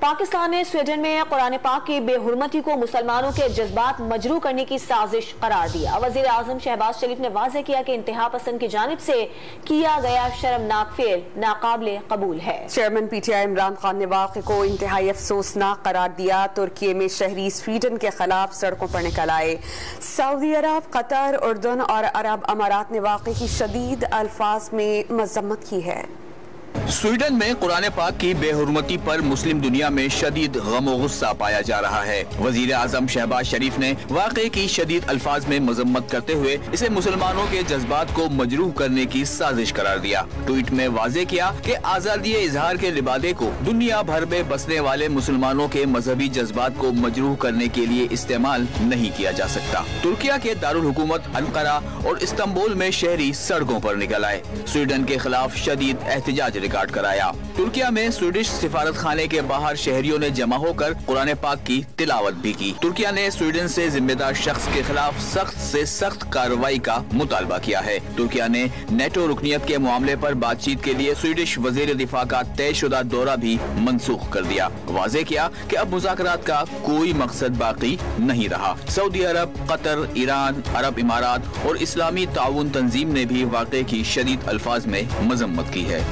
پاکستان نے سویڈن میں قرآن پاک کی بے حرمتی کو مسلمانوں کے جذبات مجروح کرنے کی سازش قرار دیا۔ وزیر اعظم شہباز شریف نے واضح کیا کہ انتہا پسند کی جانب سے کیا گیا شرمناک فعل ناقابل قبول ہے۔ Chairman P T I Imran Khan نے واقعے کو انتہائی افسوسناک قرار دیا۔ ترکی میں شہری سویڈن کے خلاف سڑکوں پر نکل آئے۔ سعودی عرب، قطر، اردن اور عرب امارات نے واقعے کی شدید الفاظ میں مذمت کی ہے۔ سویڈن میں قرآن پاک کی بے حرمتی پر مسلم دنیا میں شدید غم و غصہ پایا جا رہا ہے۔ وزیر اعظم شہباز شریف نے واقعے کی شدید الفاظ میں مذمت کرتے ہوئے اسے مسلمانوں کے جذبات کو مجروح کرنے کی سازش قرار دیا۔ ٹویٹ میں واضح کیا کہ آزادی اظہار کے لبادے کو دنیا بھر میں بسنے والے مسلمانوں کے مذہبی جذبات کو مجروح کرنے کے لیے استعمال نہیں کیا جا سکتا۔ ترکیہ کے دارالحکومت انقرہ اور استنبول میں شہری سڑکوں پر نکل آئے، سویڈن کے خلاف شدید احتجاج ریکارڈ کرایا۔ ترکیہ میں سویڈش سفارت خانے کے باہر شہریوں نے جمع ہو کر قرآن پاک کی تلاوت بھی کی۔ ترکیہ نے سویڈن سے ذمہ دار شخص کے خلاف سخت سے سخت کارروائی کا مطالبہ کیا ہے۔ ترکیہ نے نیٹو رکنیت کے معاملے پر بات چیت کے لیے سویڈش وزیر دفاع کا طے شدہ دورہ بھی منسوخ کر دیا۔ واضح کیا کہ اب مذاکرات کا کوئی مقصد باقی نہیں رہا۔ سعودی عرب، قطر، ایران، عرب امارات اور اسلامی تعاون تنظیم نے بھی واقعے کی شدید الفاظ میں مذمت کی ہے۔